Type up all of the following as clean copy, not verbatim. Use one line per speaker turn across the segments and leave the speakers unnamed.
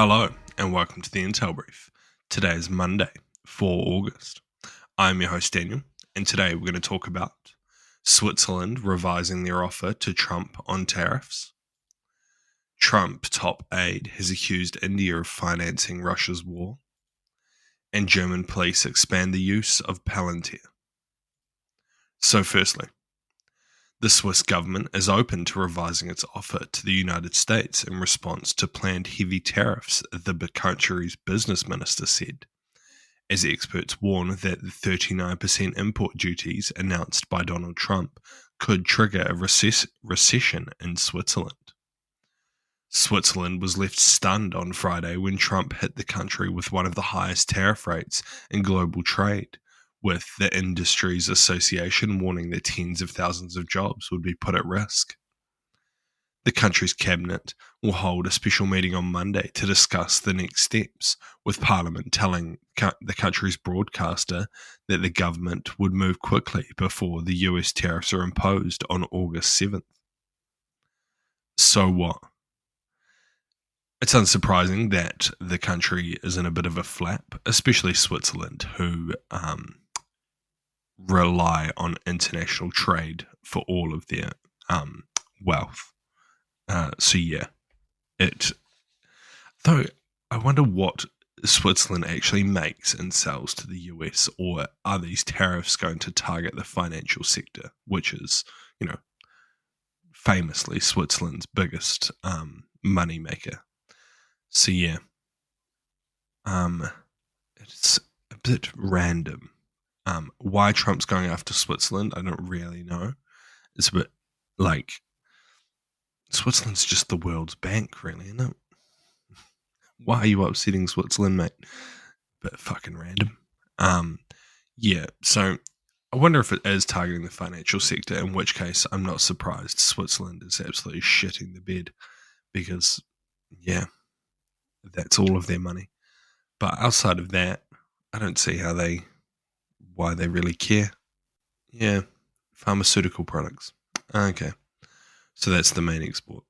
Hello, and welcome to the Intel Brief. Today is Monday, 4 August. I'm your host, Daniel, and today we're going to talk about Switzerland revising their offer to Trump on tariffs. Trump top aide has accused India of financing Russia's war. And German police expand the use of Palantir. So firstly, the Swiss government is open to revising its offer to the United States in response to planned heavy tariffs, the country's business minister said, as experts warn that the 39% import duties announced by Donald Trump could trigger a recession in Switzerland. Switzerland was left stunned on Friday when Trump hit the country with one of the highest tariff rates in global trade, with the Industries Association warning that tens of thousands of jobs would be put at risk. The country's cabinet will hold a special meeting on Monday to discuss the next steps, with Parliament telling the country's broadcaster that the government would move quickly before the US tariffs are imposed on August 7th. So what? It's unsurprising that the country is in a bit of a flap, especially Switzerland, who rely on international trade for all of their wealth. Though I wonder what Switzerland actually makes and sells to the US, or are these tariffs going to target the financial sector, which is, famously Switzerland's biggest money maker. So yeah, it's a bit random. Why Trump's going after Switzerland, I don't really know. It's a bit like Switzerland's just the world's bank, really, isn't it? Why are you upsetting Switzerland, mate? Bit fucking random. Yeah, so I wonder if it is targeting the financial sector, in which case I'm not surprised Switzerland is absolutely shitting the bed because, yeah, that's all of their money. But outside of that, I don't see why they really care. Yeah, pharmaceutical products. Okay, so that's the main export.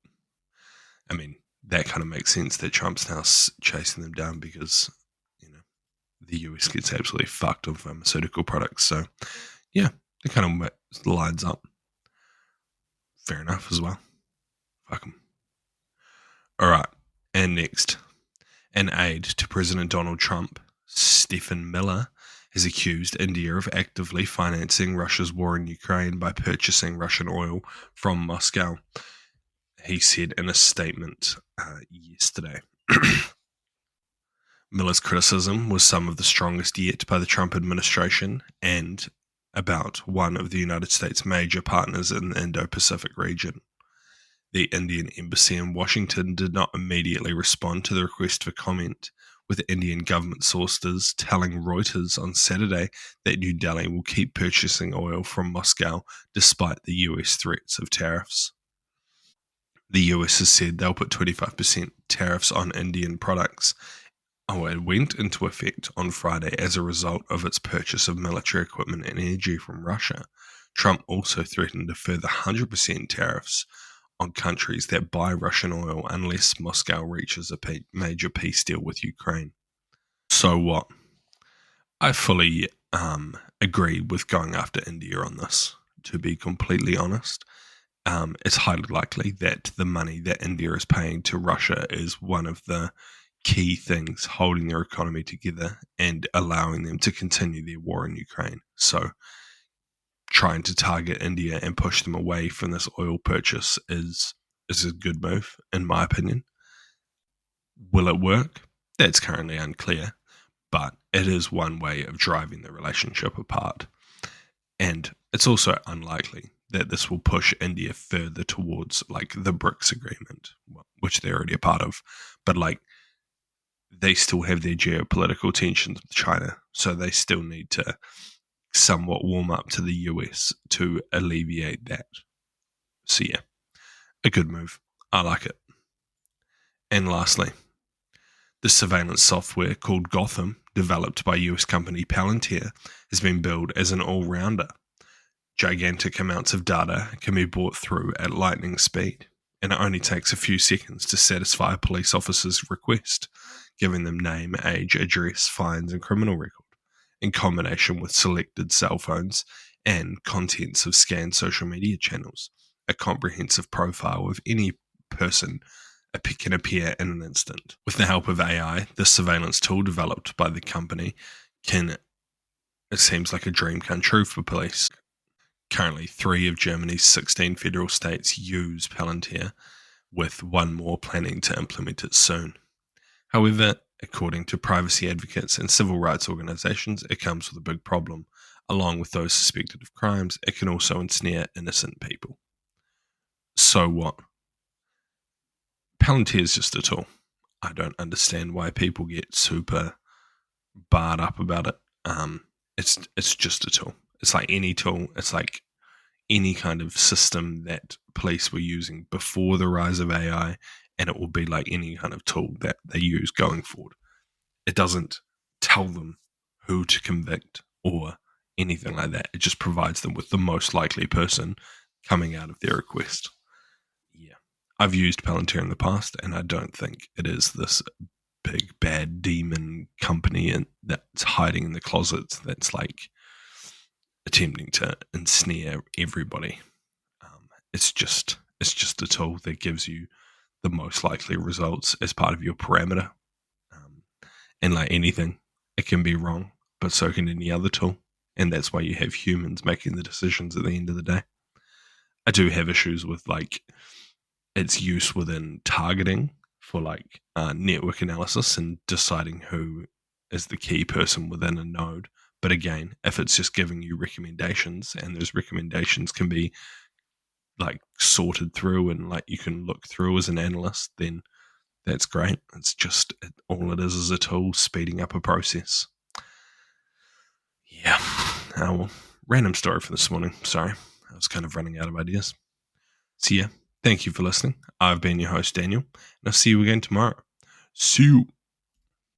I mean, that kind of makes sense that Trump's now chasing them down because, the US gets absolutely fucked on pharmaceutical products. So, yeah, it kind of lines up. Fair enough as well. Fuck them. All right, and next, an aide to President Donald Trump, Stephen Miller, has accused India of actively financing Russia's war in Ukraine by purchasing Russian oil from Moscow, he said in a statement yesterday. Miller's criticism was some of the strongest yet by the Trump administration and about one of the United States' major partners in the Indo-Pacific region. The Indian embassy in Washington did not immediately respond to the request for comment, with Indian government sources telling Reuters on Saturday that New Delhi will keep purchasing oil from Moscow despite the US threats of tariffs. The US has said they'll put 25% tariffs on Indian products. It went into effect on Friday as a result of its purchase of military equipment and energy from Russia. Trump also threatened a further 100% tariffs on countries that buy Russian oil unless Moscow reaches a major peace deal with Ukraine. So what? I fully agree with going after India on this, to be completely honest. It's highly likely that the money that India is paying to Russia is one of the key things holding their economy together and allowing them to continue their war in Ukraine. So trying to target India and push them away from this oil purchase is a good move, in my opinion. Will it work? That's currently unclear, but it is one way of driving the relationship apart. And it's also unlikely that this will push India further towards the BRICS agreement, which they're already a part of. But they still have their geopolitical tensions with China, so they still need to somewhat warm up to the US to alleviate that. So yeah, a good move. I like it. And lastly, the surveillance software called Gotham, developed by US company Palantir, has been billed as an all-rounder. Gigantic amounts of data can be brought through at lightning speed. and it only takes a few seconds to satisfy a police officer's request, giving them name, age, address, fines, and criminal record, in combination with selected cell phones and contents of scanned social media channels. A comprehensive profile of any person can appear in an instant. With the help of AI, this surveillance tool developed by the company it seems like a dream come true for police. Currently, 3 of Germany's 16 federal states use Palantir, with one more planning to implement it soon. However, according to privacy advocates and civil rights organizations, it comes with a big problem. Along with those suspected of crimes, it can also ensnare innocent people. So what? Palantir is just a tool. I don't understand why people get super barred up about it. It's just a tool. It's like any tool. It's like any kind of system that police were using before the rise of AI, and it will be like any kind of tool that they use going forward. It doesn't tell them who to convict or anything like that. It just provides them with the most likely person coming out of their request. Yeah. I've used Palantir in the past, and I don't think it is this big bad demon company that's hiding in the closets that's like attempting to ensnare everybody. It's just a tool that gives you the most likely results as part of your parameter. And like anything, it can be wrong, but so can any other tool. And that's why you have humans making the decisions at the end of the day. I do have issues with like its use within targeting for like network analysis and deciding who is the key person within a node. But again, if it's just giving you recommendations and those recommendations can be like sorted through and like you can look through as an analyst, then that's great. It's just all it is a tool speeding up a process. Yeah. Well, random story for this morning. Sorry, I was kind of running out of ideas. So yeah, thank you for listening. I've been your host, Daniel, and I'll see you again tomorrow. See you.